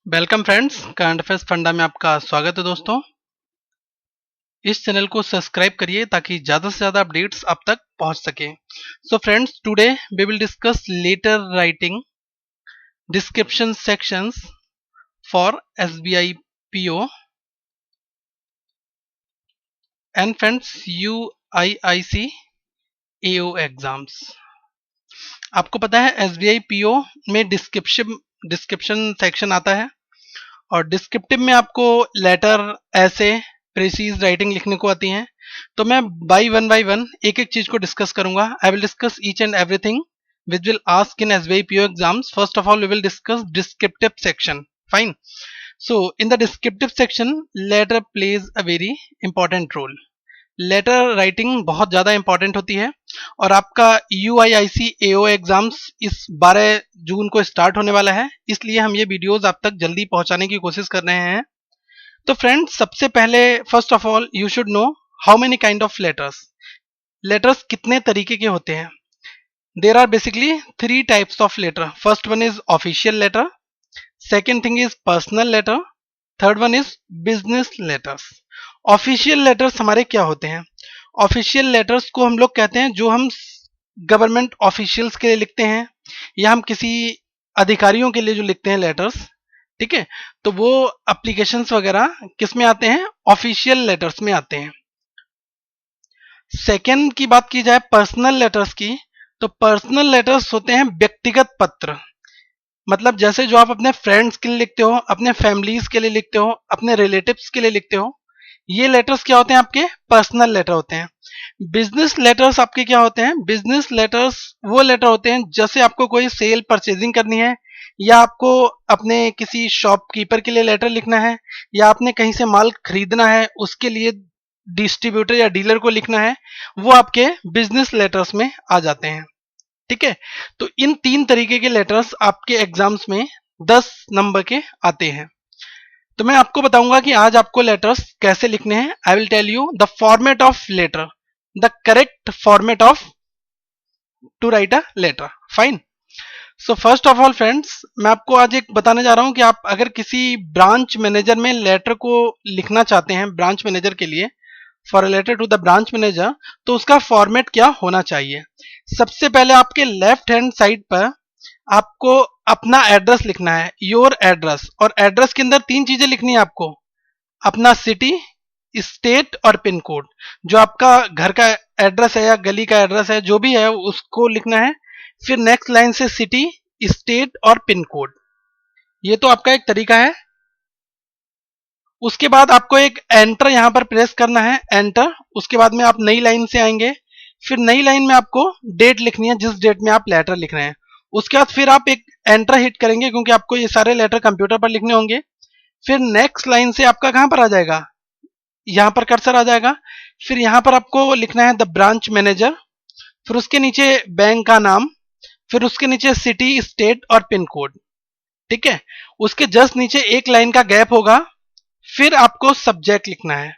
Welcome friends, current affairs funda में आपका स्वागत है दोस्तों। इस चैनल को सब्सक्राइब करिए ताकि ज़्यादा से ज़्यादा अपडेट्स आप तक पहुंच सके। So friends, today we will discuss letter writing description sections for SBI PO and friends UIIC AO exams. आपको पता है SBI PO में डिस्क्रिप्शन सेक्शन आता है और डिस्क्रिप्टिव में आपको लेटर, ऐसे, प्रेसीज राइटिंग लिखने को आती हैं। तो मैं बाय वन एक एक चीज को डिस्कस करूंगा। I will discuss each and everything which will ask in SBI PO exams. First of all we will discuss descriptive section. Fine. So in the descriptive section letter plays a very important role. Letter writing बहुत ज़्यादा important होती है और आपका UIIC AO exams इस 12 जून को start होने वाला है, इसलिए हम ये वीडियोस आप तक जल्दी पहुंचाने की कोशिश कर रहे हैं। तो फ्रेंड्स, सबसे पहले first of all you should know how many kind of letters. Letters कितने तरीके के होते हैं? There are basically 3 types of letter. First one is official letter, second thing is personal letter, third one is business letters. Official letters हमारे क्या होते हैं? Official letters को हम लोग कहते हैं जो हम गवर्नमेंट ऑफिशियल्स के लिए लिखते हैं या हम किसी अधिकारियों के लिए जो लिखते हैं लेटर्स, ठीक है, तो वो एप्लीकेशंस वगैरह किस में आते हैं? ऑफिशियल लेटर्स में आते हैं। सेकेंड की बात की जाए पर्सनल लेटर्स की, तो पर्सनल लेटर्स होते हैं व्यक्तिगत पत्र। मतलब जैसे जो आप अपने फ्रेंड्स के लिए लिखते हो, अपने फैमिलीज के लिए लिखते हो, अपने रिलेटिव्स के लिए लिखते हो, ये लेटर्स क्या होते हैं? आपके पर्सनल लेटर होते हैं। बिजनेस लेटर्स आपके क्या होते हैं? बिजनेस लेटर्स वो लेटर होते हैं जैसे आपको कोई सेल परचेजिंग करनी है या आपको अपने किसी शॉपकीपर के लिए लेटर लिखना है या आपने कहीं से माल खरीदना है उसके लिए डिस्ट्रीब्यूटर या डीलर को लिखना है, वो आपके बिजनेस लेटर्स में आ जाते हैं। ठीक है, तो इन 3 तरीके के लेटर्स आपके एग्जाम्स में 10 नंबर के आते हैं। तो मैं आपको बताऊंगा कि आज आपको लेटर्स कैसे लिखने हैं। I will tell you the format of letter, the correct format of to write a letter. Fine. So first of all friends, मैं आपको आज एक बताने जा रहा हूं कि आप अगर किसी ब्रांच मैनेजर में लेटर को लिखना चाहते हैं, ब्रांच मैनेजर के लिए, for a letter to the branch manager, तो उसका फॉर्मेट क्या होना चाहिए। सबसे पहले आपके लेफ्ट हैंड साइड पर आपको अपना एड्रेस लिखना है, योर एड्रेस। और एड्रेस के अंदर 3 चीजें लिखनी है आपको: अपना सिटी, स्टेट और पिन कोड। जो आपका घर का एड्रेस है या गली का एड्रेस है, जो भी है, उसको लिखना है। फिर नेक्स्ट लाइन से सिटी, स्टेट और पिन कोड। ये तो आपका एक तरीका है। उसके बाद आपको एक एंटर यहां पर प्रेस करना है, एंटर। उसके बाद में आप नई लाइन से आएंगे। फिर नई लाइन में आपको डेट लिखनी है, जिस डेट में आप लेटर लिख रहे हैं। उसके बाद फिर आप एक एंटर हिट करेंगे क्योंकि आपको ये सारे लेटर कंप्यूटर पर लिखने होंगे। फिर नेक्स्ट लाइन से आपका कहां पर आ जाएगा? यहां पर कर्सर आ जाएगा। फिर यहां पर आपको लिखना है द ब्रांच मैनेजर। फिर उसके नीचे बैंक का नाम। फिर उसके नीचे सिटी, स्टेट और पिन कोड। ठीक है, उसके जस्ट नीचे एक लाइन का गैप होगा। फिर आपको सब्जेक्ट लिखना है,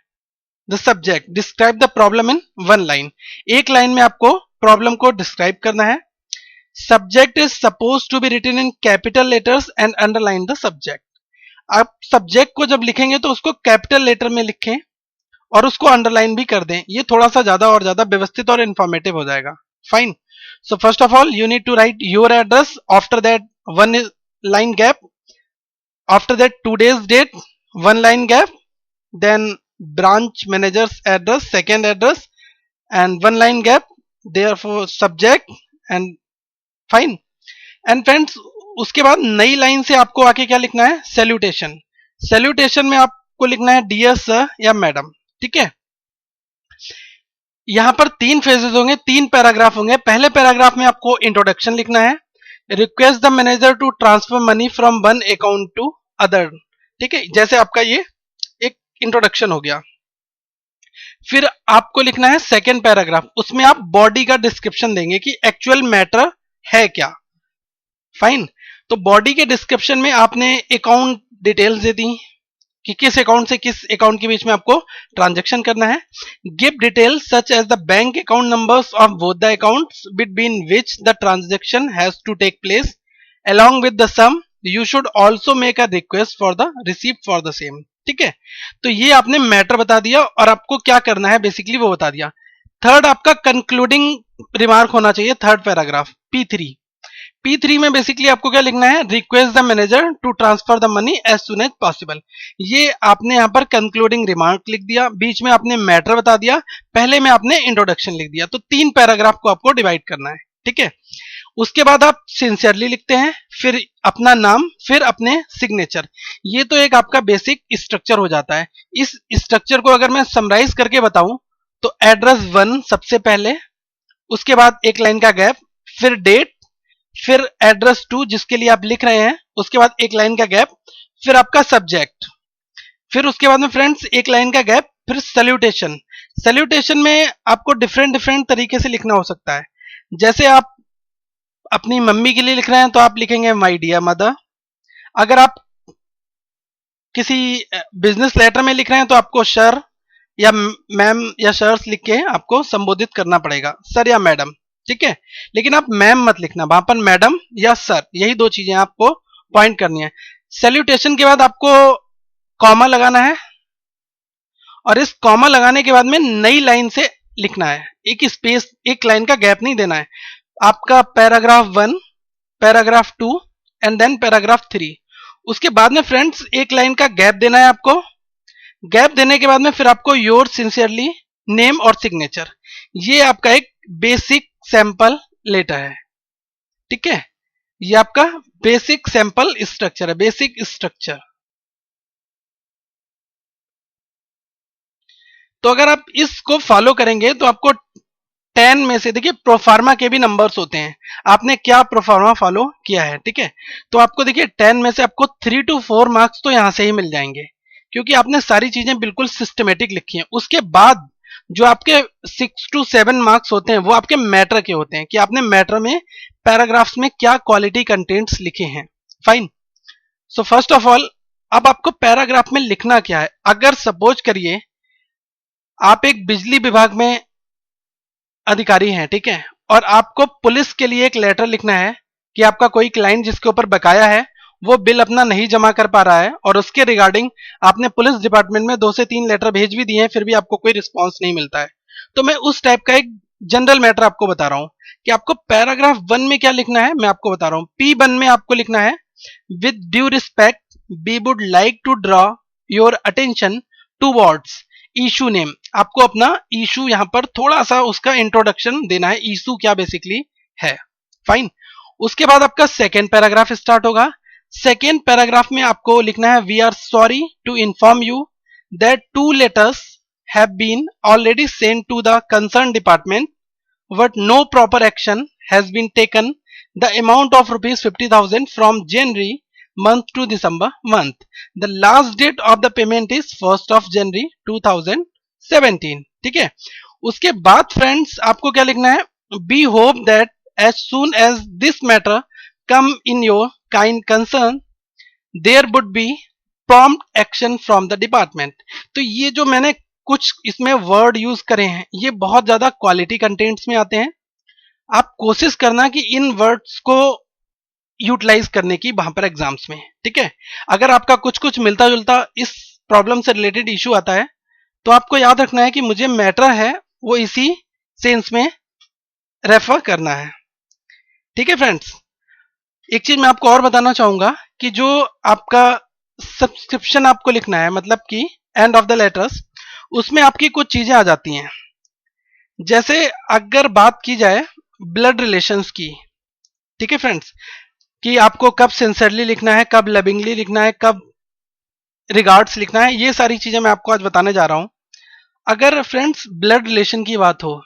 the subject describe the problem in 1 line. एक लाइन में आपको प्रॉब्लम को डिस्क्राइब करना है। Subject is suppose to be written in capital letters and underline the subject. आप सब्जेक्ट को जब लिखेंगे तो उसको कैपिटल लेटर में लिखें और उसको अंडरलाइन भी कर दें। ये थोड़ा सा ज्यादा और ज्यादा व्यवस्थित और इंफॉर्मेटिव हो जाएगा। Fine. So first of all you need to write your address, after that 1 line gap, after that today's date, 1 line gap, then branch manager's address, second address, and 1 line gap, therefore subject and fine. And friends, उसके बाद नई line से आपको आके क्या लिखना है? Salutation. Salutation में आपको लिखना है डियर सर या मैडम। ठीक है, यहां पर 3 फेजेस होंगे, 3 पैराग्राफ होंगे। पहले पैराग्राफ में आपको इंट्रोडक्शन लिखना है, request the manager to transfer money from one account to other. ठीक है, जैसे आपका ये एक इंट्रोडक्शन हो गया। फिर आपको लिखना है सेकेंड पैराग्राफ, उसमें आप बॉडी का डिस्क्रिप्शन देंगे कि एक्चुअल मैटर है क्या। फाइन। तो बॉडी के डिस्क्रिप्शन में आपने अकाउंट डिटेल्स दे दी कि किस अकाउंट से किस अकाउंट के बीच में आपको ट्रांजैक्शन करना है। Give details such as the bank account numbers of both the accounts between which the transaction has to take place along with the sum you should also make a request for the receipt for the same. ठीक है, तो ये आपने matter बता दिया और आपको क्या करना है बेसिकली वो बता दिया। थर्ड आपका कंक्लूडिंग रिमार्क होना चाहिए, थर्ड पैराग्राफ P3। P3 में बेसिकली आपको क्या लिखना है, request the manager to transfer the money as soon as possible. ये आपने यहाँ पर कंक्लूडिंग रिमार्क लिख दिया, बीच में आपने मैटर बता दिया, पहले में आपने इंट्रोडक्शन लिख दिया। तो 3 पैराग्राफ को आपको डिवाइड करना है। ठीक है, उसके बाद आप सिंसियरली लिखते हैं, फिर अपना नाम, फिर अपने सिग्नेचर। ये तो एक आपका बेसिक स्ट्रक्चर हो जाता है। इस स्ट्रक्चर को अगर मैं समराइज करके बताऊं तो एड्रेस 1 सबसे पहले, उसके बाद एक लाइन का गैप, फिर डेट, फिर एड्रेस 2 जिसके लिए आप लिख रहे हैं, उसके बाद एक लाइन का गैप, फिर आपका सब्जेक्ट, फिर उसके बाद में फ्रेंड्स एक लाइन का गैप, फिर सैल्यूटेशन। सैल्यूटेशन में आपको डिफरेंट डिफरेंट तरीके से लिखना हो सकता है। जैसे आप अपनी मम्मी के लिए लिख रहे हैं तो आप लिखेंगे माय डियर मदर। अगर आप किसी बिजनेस लेटर में लिख रहे हैं तो आपको सर या मैम या सर्स लिख के आपको संबोधित करना पड़ेगा, सर या मैडम। ठीक है, लेकिन आप मैम मत लिखना, वहां पर मैडम या सर, यही 2 चीजें आपको पॉइंट करनी है। सैल्यूटेशन के बाद आपको कॉमा लगाना है और इस कॉमा लगाने के बाद में नई लाइन से लिखना है, एक स्पेस, एक लाइन का गैप नहीं देना है। आपका paragraph 1, paragraph 2 and then paragraph 3। उसके बाद में फ्रेंड्स एक लाइन का गैप देना है आपको। गैप देने के बाद में फिर आपको योर सिंसियरली, नेम और सिग्नेचर। ये आपका एक बेसिक सैंपल लेटर है। ठीक है, ये आपका बेसिक सैंपल स्ट्रक्चर है, बेसिक स्ट्रक्चर। तो अगर आप इसको फॉलो करेंगे तो आपको 10 में से, देखिए प्रोफार्मा के भी नंबर्स होते हैं, आपने क्या प्रोफार्मा फॉलो किया है। ठीक है, तो आपको देखिए 10 में से आपको 3 to 4 मार्क्स तो यहां से ही मिल जाएंगे, क्योंकि आपने सारी चीजें बिल्कुल सिस्टमेटिक लिखी हैं। उसके बाद जो आपके 6 to 7 मार्क्स होते हैं वो आपके मैटर के होते हैं, कि आपने मैटर में पैराग्राफ्स में क्या क्वालिटी कंटेंट्स लिखे हैं। Fine. So first of all अब आपको पैराग्राफ में लिखना क्या है। अगर सपोज करिए आप एक बिजली विभाग में अधिकारी हैं, ठीक है, और आपको पुलिस के लिए एक लेटर लिखना है कि आपका कोई क्लाइंट जिसके ऊपर बकाया है वो बिल अपना नहीं जमा कर पा रहा है, और उसके रिगार्डिंग आपने पुलिस डिपार्टमेंट में 2 से 3 लेटर भेज भी दिए हैं, फिर भी आपको कोई रिस्पॉन्स नहीं मिलता है। तो मैं उस टाइप का एक जनरल मैटर आपको बता रहा हूं कि आपको पैराग्राफ 1 में क्या लिखना है, मैं आपको बता रहा हूं। P1 में आपको लिखना है, with due respect we would like to draw your attention towards issue name. आपको अपना इशू यहां पर थोड़ा सा उसका इंट्रोडक्शन देना है, इशू क्या बेसिकली है। फाइन। उसके बाद आपका सेकेंड पैराग्राफ स्टार्ट होगा। सेकेंड पैराग्राफ में आपको लिखना है, we are sorry to inform you that 2 letters have been already sent to the concern department but no proper action has been taken. The amount of rupees 50,000 from January month to December month. The last date of the payment is 1st of January 2017. ठीक है, उसके बाद friends आपको क्या लिखना है, we hope that as soon as this matter come in your kind concern there would be prompt action from the department. तो ये जो मैंने कुछ इसमें वर्ड यूज करे हैं ये बहुत ज्यादा क्वालिटी कंटेंट्स में आते हैं। आप कोशिश करना कि इन वर्ड्स को यूटिलाइज करने की वहां पर एग्जाम्स में। ठीक है, अगर आपका कुछ कुछ मिलता जुलता इस प्रॉब्लम से रिलेटेड इशू आता है तो आपको याद रखना है कि मुझे मैटर है वो इसी सेंस में रेफर करना है। ठीक है फ्रेंड्स, एक चीज मैं आपको और बताना चाहूंगा कि जो आपका सब्सक्रिप्शन आपको लिखना है, मतलब कि एंड ऑफ द लेटर्स, उसमें आपकी कुछ चीजें आ जाती हैं। जैसे अगर बात की जाए ब्लड रिलेशंस की, ठीक है फ्रेंड्स, कि आपको कब सिंसियरली लिखना है, कब लविंगली लिखना है, कब रिगार्ड्स लिखना है, ये सारी चीजें मैं आपको आज बताने जा रहा हूं। अगर फ्रेंड्स ब्लड रिलेशन की बात हो,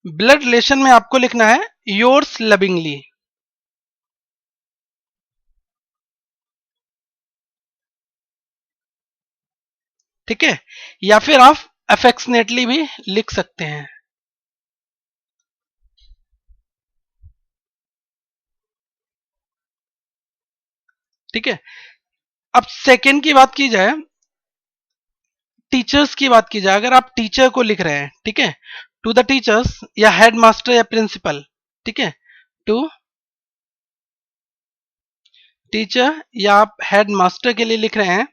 ब्लड रिलेशन में आपको लिखना है योर्स लविंगली। ठीक है, या फिर आप अफेक्शनेटली भी लिख सकते हैं। ठीक है, अब सेकेंड की बात की जाए, टीचर्स की बात की जाए, अगर आप टीचर को लिख रहे हैं, ठीक है, टू द टीचर्स या हेड मास्टर या प्रिंसिपल, ठीक है, टू टीचर या आप हेड मास्टर के लिए लिख रहे हैं,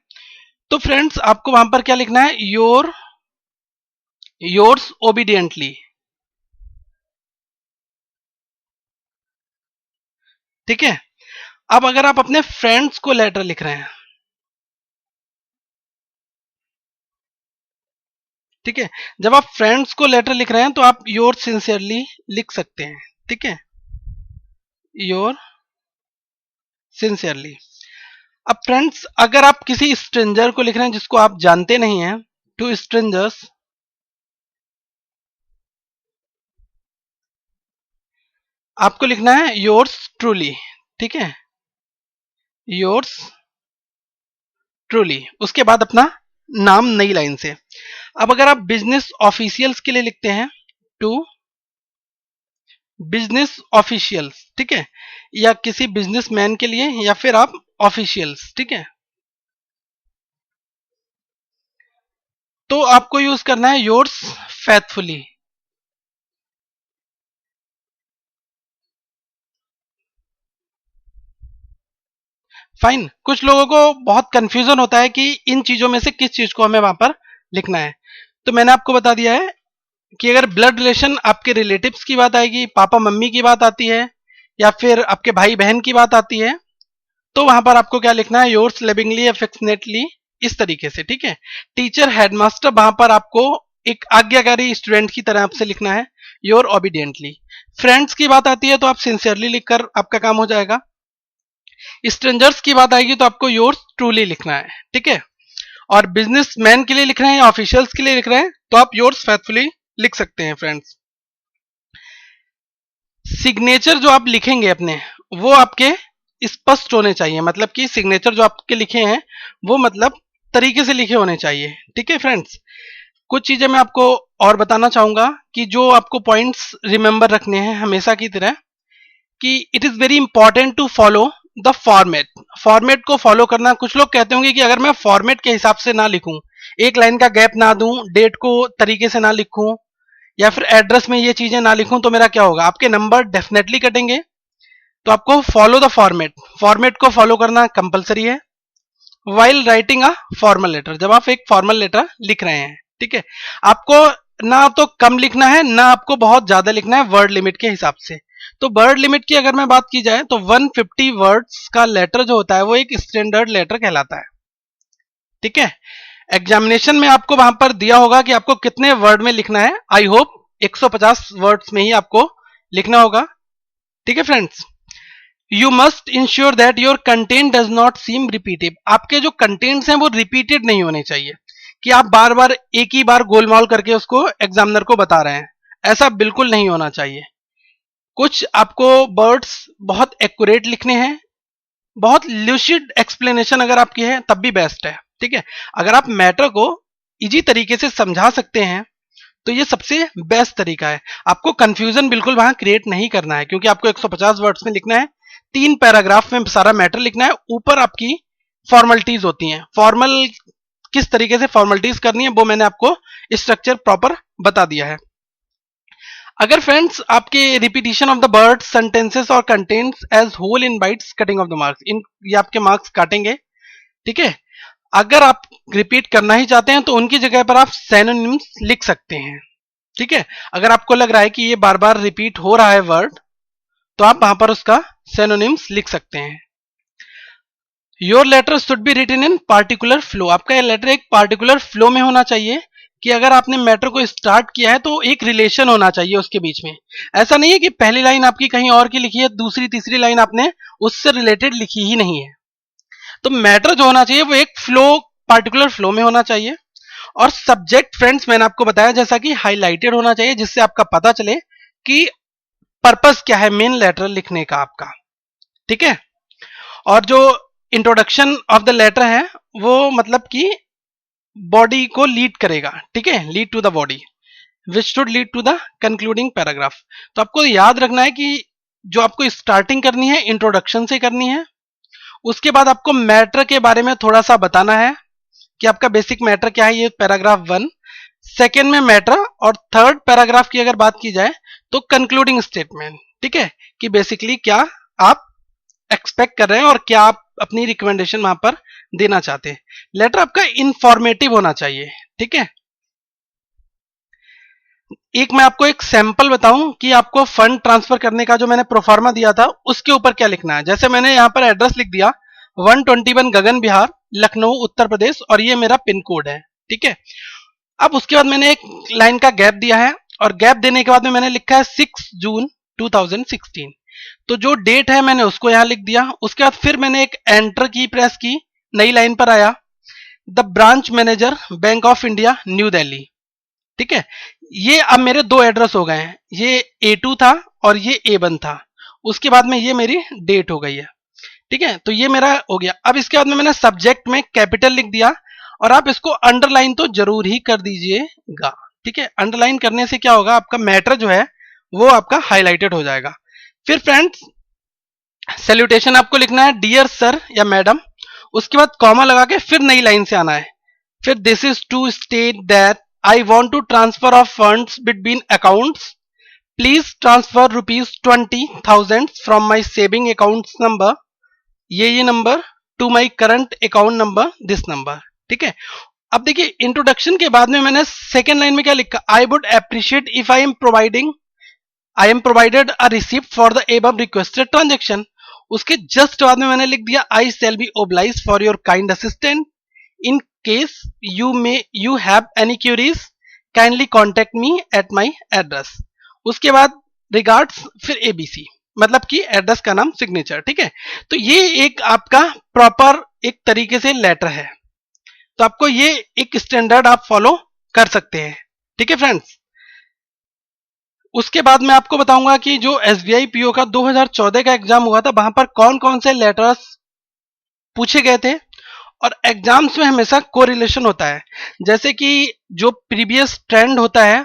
तो फ्रेंड्स आपको वहां पर क्या लिखना है, योर्स ओबीडियंटली, ठीक है। अब अगर आप अपने फ्रेंड्स को लेटर लिख रहे हैं, ठीक है, जब आप फ्रेंड्स को लेटर लिख रहे हैं तो आप योर सिंसियरली लिख सकते हैं, ठीक है, योर सिंसियरली। अब फ्रेंड्स अगर आप किसी स्ट्रेंजर को लिख रहे हैं जिसको आप जानते नहीं हैं, टू स्ट्रेंजर्स, आपको लिखना है योर्स ट्रूली, ठीक है, योर्स ट्रूली, उसके बाद अपना नाम नई लाइन से। अब अगर आप बिजनेस ऑफिशियल्स के लिए लिखते हैं, टू बिजनेस ऑफिशियल्स, ठीक है, या किसी बिजनेसमैन के लिए, या फिर आप ऑफिशियल्स, ठीक है, तो आपको यूज करना है योर्स फेथफुली। फाइन, कुछ लोगों को बहुत कंफ्यूजन होता है कि इन चीजों में से किस चीज को हमें वहां पर लिखना है, तो मैंने आपको बता दिया है कि अगर ब्लड रिलेशन आपके रिलेटिव्स की बात आएगी, पापा मम्मी की बात आती है, या फिर आपके भाई बहन की बात आती है, तो वहां पर आपको क्या लिखना है, योर्स लविंगली अफेक्शनेटली, इस तरीके से, ठीक है। टीचर हेडमास्टर, वहां पर आपको एक आज्ञाकारी स्टूडेंट की तरह आपसे लिखना है, योर ओबीडियंटली। फ्रेंड्स की बात आती है तो आप सिंसियरली लिखकर आपका काम हो जाएगा। स्ट्रेंजर्स की बात आएगी तो आपको योर्स ट्रूली लिखना है, ठीक है। और बिजनेसमैन के लिए लिख रहे हैं या ऑफिशियल्स के लिए लिख रहे हैं तो आप योर्स फेथफुली लिख सकते हैं फ्रेंड्स। सिग्नेचर जो आप लिखेंगे अपने, वो आपके स्पष्ट होने चाहिए, मतलब कि सिग्नेचर जो आपके लिखे हैं वो मतलब तरीके से लिखे होने चाहिए, ठीक है फ्रेंड्स। कुछ चीजें मैं आपको और बताना चाहूंगा कि जो आपको पॉइंट्स रिमेंबर रखने हैं हमेशा की तरह, कि it is very important to follow the format. Format को फॉलो करना, कुछ लोग कहते होंगे कि अगर मैं फॉर्मेट के हिसाब से ना लिखूं, एक लाइन का गैप ना दूं, डेट को तरीके से ना लिखूं, या फिर एड्रेस में ये चीजें ना लिखूं, तो मेरा क्या होगा, आपके नंबर डेफिनेटली कटेंगे। तो आपको फॉलो द फॉर्मेट, फॉर्मेट को फॉलो करना कंपलसरी है while writing a formal letter, जब आप एक फॉर्मल लेटर लिख रहे हैं, ठीक है। आपको ना तो कम लिखना है, ना आपको बहुत ज्यादा लिखना है वर्ड लिमिट के हिसाब से। तो वर्ड लिमिट की अगर मैं बात की जाए तो 150 वर्ड्स का लेटर जो होता है वो एक स्टैंडर्ड लेटर कहलाता है, ठीक है। एग्जामिनेशन में आपको वहां पर दिया होगा कि आपको कितने वर्ड में लिखना है, आई होप 150 वर्ड्स में ही आपको लिखना होगा, ठीक है friends. You must ensure that your content does not seem repetitive, आपके जो कंटेंट्स हैं वो रिपीटेड नहीं होने चाहिए, कि आप बार बार एक ही बार गोलमाल करके उसको एग्जामिनर को बता रहे हैं, ऐसा बिल्कुल नहीं होना चाहिए। कुछ आपको वर्ड्स बहुत एक्यूरेट लिखने हैं, बहुत ल्यूसिड एक्सप्लेनेशन अगर आपकी है तब भी बेस्ट है, ठीक है। अगर आप मैटर को इजी तरीके से समझा सकते हैं तो ये सबसे बेस्ट तरीका है। आपको कंफ्यूजन बिल्कुल वहां क्रिएट नहीं करना है, क्योंकि आपको 150 वर्ड्स में लिखना है, 3 पैराग्राफ में सारा मैटर लिखना है, ऊपर आपकी फॉर्मेलिटीज होती हैं। फॉर्मल किस तरीके से फॉर्मेलिटीज करनी है वो मैंने आपको स्ट्रक्चर प्रॉपर बता दिया है। अगर फ्रेंड्स आपके repetition of the word sentences और contents as whole in bytes cutting of the marks, इन ये आपके मार्क्स काटेंगे, ठीक है। अगर आप रिपीट करना ही चाहते हैं तो उनकी जगह पर आप सिनोनिम्स लिख सकते हैं, ठीक है। अगर आपको लग रहा है कि ये बार बार रिपीट हो रहा है वर्ड, तो आप वहां पर उसका सिनोनिम्स लिख सकते हैं। Your letter should be written in particular flow, आपका लेटर एक पार्टिकुलर फ्लो में होना चाहिए, कि अगर आपने मैटर को स्टार्ट किया है तो एक रिलेशन होना चाहिए उसके बीच में। ऐसा नहीं है कि पहली लाइन आपकी कहीं और की लिखी है, दूसरी तीसरी लाइन आपने उससे रिलेटेड लिखी ही नहीं है। तो मैटर जो होना चाहिए वो एक फ्लो, पार्टिकुलर फ्लो में होना चाहिए। और सब्जेक्ट फ्रेंड्स मैंने आपको बताया जैसा कि हाईलाइटेड होना चाहिए, जिससे आपका पता चले कि पर्पस क्या है मेन लेटर लिखने का आपका, ठीक है। और जो इंट्रोडक्शन ऑफ द लेटर है वो मतलब कि बॉडी को लीड करेगा, ठीक है, lead to the body which should lead to the concluding paragraph. तो आपको याद रखना है कि जो आपको स्टार्टिंग करनी है इंट्रोडक्शन से करनी है, उसके बाद आपको मैटर के बारे में थोड़ा सा बताना है कि आपका बेसिक मैटर क्या है, ये पैराग्राफ 1। सेकेंड में मैटर, और थर्ड पैराग्राफ की अगर बात की जाए तो कंक्लूडिंग स्टेटमेंट। ठीक है, कि बेसिकली क्या आप एक्सपेक्ट कर रहे हैं और क्या आप अपनी रिकमेंडेशन वहां पर देना चाहते हैं। लेटर आपका इंफॉर्मेटिव होना चाहिए। ठीक है, एक मैं आपको एक सैंपल बताऊं कि आपको फंड ट्रांसफर करने का जो मैंने प्रोफार्मा दिया था उसके ऊपर क्या लिखना है। जैसे मैंने यहां पर एड्रेस लिख दिया 121 गगन विहार, लखनऊ उत्तर प्रदेश, और ये मेरा पिन कोड है। ठीक है, अब उसके बाद मैंने एक लाइन का गैप दिया है, और गैप देने के बाद में मैंने लिखा है 6 जून 2016। तो जो डेट है मैंने उसको यहां लिख दिया। उसके बाद फिर मैंने एक एंटर की प्रेस की, नई लाइन पर आया, the branch manager bank of India new Delhi. ठीक है, ये अब मेरे दो एड्रेस हो गए हैं, ये A2 था और ये A1 था। उसके बाद में ये मेरी डेट हो गई है। ठीक है, तो ये मेरा हो गया। अब इसके बाद में मैंने सब्जेक्ट में कैपिटल लिख दिया, और आप इसको अंडरलाइन तो जरूर ही कर दीजिएगा। ठीक है, अंडरलाइन करने से क्या होगा, आपका मैटर जो है वो आपका हाईलाइटेड हो जाएगा। फिर फ्रेंड्स सैल्यूटेशन आपको लिखना है डियर सर या मैडम, उसके बाद कॉमा लगा के फिर नई लाइन से आना है। फिर this is to state that I want to transfer of funds between accounts, please transfer ₹20,000 from my saving account number, ये number, to my current account number, this number. ठीक है, अब देखिए इंट्रोडक्शन के बाद में मैंने सेकेंड लाइन में क्या लिखा, I would appreciate if I am provided a receipt for the above requested transaction. उसके जस्ट बाद में मैंने लिख दिया I shall be obliged for your kind assistant, in case you have any queries kindly contact me at my address. उसके बाद regards, फिर ABC, मतलब कि एड्रेस का नाम, सिग्नेचर। ठीक है, तो ये एक आपका प्रॉपर एक तरीके से लेटर है। तो आपको ये एक स्टैंडर्ड आप फॉलो कर सकते हैं। ठीक है फ्रेंड्स, उसके बाद मैं आपको बताऊंगा कि जो SBI PO का 2014 का एग्जाम हुआ था वहां पर कौन कौन से लेटर्स पूछे गए थे। और एग्जाम्स में हमेशा कोरिलेशन होता है, जैसे कि जो प्रीवियस ट्रेंड होता है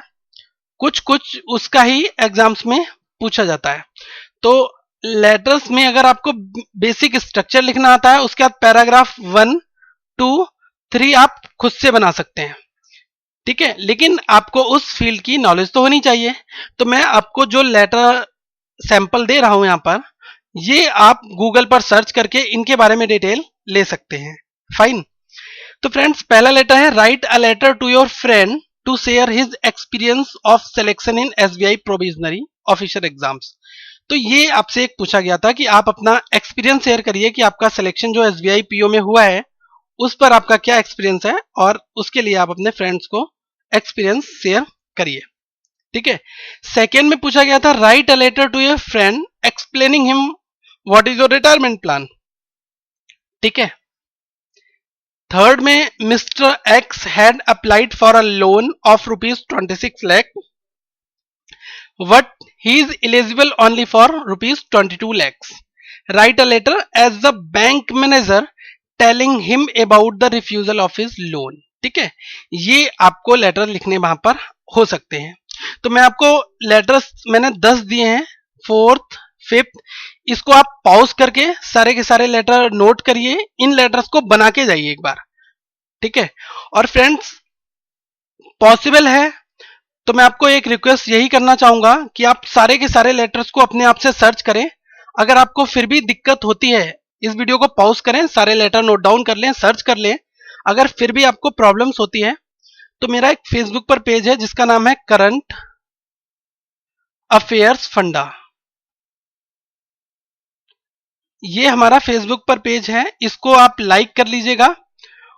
कुछ कुछ उसका ही एग्जाम्स में पूछा जाता है। तो लेटर्स में अगर आपको बेसिक स्ट्रक्चर लिखना आता है, उसके बाद पैराग्राफ 1, 2, 3 आप खुद से बना सकते हैं। ठीक है, लेकिन आपको उस फील्ड की नॉलेज तो होनी चाहिए। तो मैं आपको जो लेटर सैंपल दे रहा हूं यहां पर, ये आप गूगल पर सर्च करके इनके बारे में डिटेल ले सकते हैं। फाइन। तो फ्रेंड्स पहला लेटर है, write a letter to your friend to share his experience of selection in SBI provisionary officer exams. तो ये आपसे एक पूछा गया था कि आप अपना एक्सपीरियंस शेयर करिए कि आपका सिलेक्शन जो SBI PO में हुआ है उस पर आपका क्या एक्सपीरियंस है, और उसके लिए आप अपने फ्रेंड्स को एक्सपीरियंस शेयर करिए। ठीक है, सेकेंड में पूछा गया था, write a letter to your friend explaining him what is your retirement plan. ठीक है, थर्ड में mister X had applied for a loan of ₹26 lakh, but he is eligible only for ₹22 lakhs। Write a letter as the bank manager telling him about the refusal of his loan. ठीक है, ये आपको letter लिखने वहां पर हो सकते हैं। तो मैं आपको लेटर्स मैंने 10 दिए हैं, फोर्थ, फिफ्थ, इसको आप पॉज करके सारे के सारे लेटर नोट करिए, इन लेटर्स को बना के जाइए एक बार। ठीक है, और फ्रेंड्स पॉसिबल है तो मैं आपको एक रिक्वेस्ट यही करना चाहूंगा कि आप सारे के सारे लेटर्स को अपने आप से सर्च करें। अगर आपको फिर भी दिक्कत होती है, इस वीडियो को पॉज करें, सारे लेटर नोट डाउन कर लें, सर्च कर लें। अगर फिर भी आपको प्रॉब्लम्स होती है तो मेरा एक फेसबुक पर पेज है जिसका नाम है करंट अफेयर्स फंडा। ये हमारा फेसबुक पर पेज है, इसको आप लाइक कर लीजिएगा।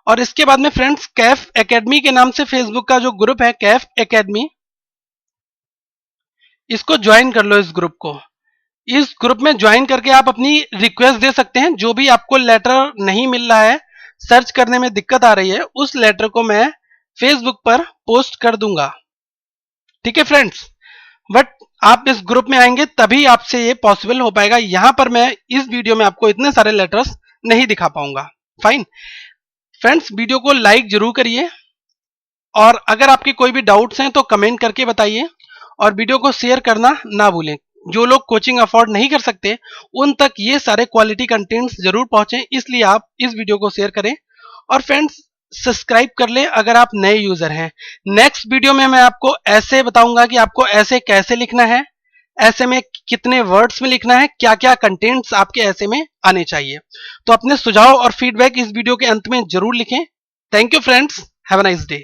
और इसके बाद में फ्रेंड्स कैफ एकेडमी के नाम से फेसबुक का जो ग्रुप है कैफ एकेडमी, इसको ज्वाइन कर लो। इस ग्रुप को, इस ग्रुप में ज्वाइन करके आप अपनी रिक्वेस्ट दे सकते हैं। जो भी आपको लेटर नहीं मिल रहा है, सर्च करने में दिक्कत आ रही है, उस लेटर को मैं फेसबुक पर पोस्ट कर दूंगा। ठीक है फ्रेंड्स, बट आप इस ग्रुप में आएंगे तभी आपसे ये पॉसिबल हो पाएगा। यहां पर मैं इस वीडियो में आपको इतने सारे लेटर्स नहीं दिखा पाऊंगा। फाइन फ्रेंड्स, वीडियो को लाइक जरूर करिए, और अगर आपके कोई भी डाउट्स हैं तो कमेंट करके बताइए, और वीडियो को शेयर करना ना भूलें। जो लोग कोचिंग अफोर्ड नहीं कर सकते उन तक ये सारे क्वालिटी कंटेंट्स जरूर पहुंचे, इसलिए आप इस वीडियो को शेयर करें। और फ्रेंड्स सब्सक्राइब कर ले अगर आप नए यूजर हैं। नेक्स्ट वीडियो में मैं आपको ऐसे बताऊंगा कि आपको ऐसे कैसे लिखना है, ऐसे में कितने वर्ड्स में लिखना है, क्या क्या कंटेंट्स आपके ऐसे में आने चाहिए। तो अपने सुझाव और फीडबैक इस वीडियो के अंत में जरूर लिखें। Thank you friends, have a nice day.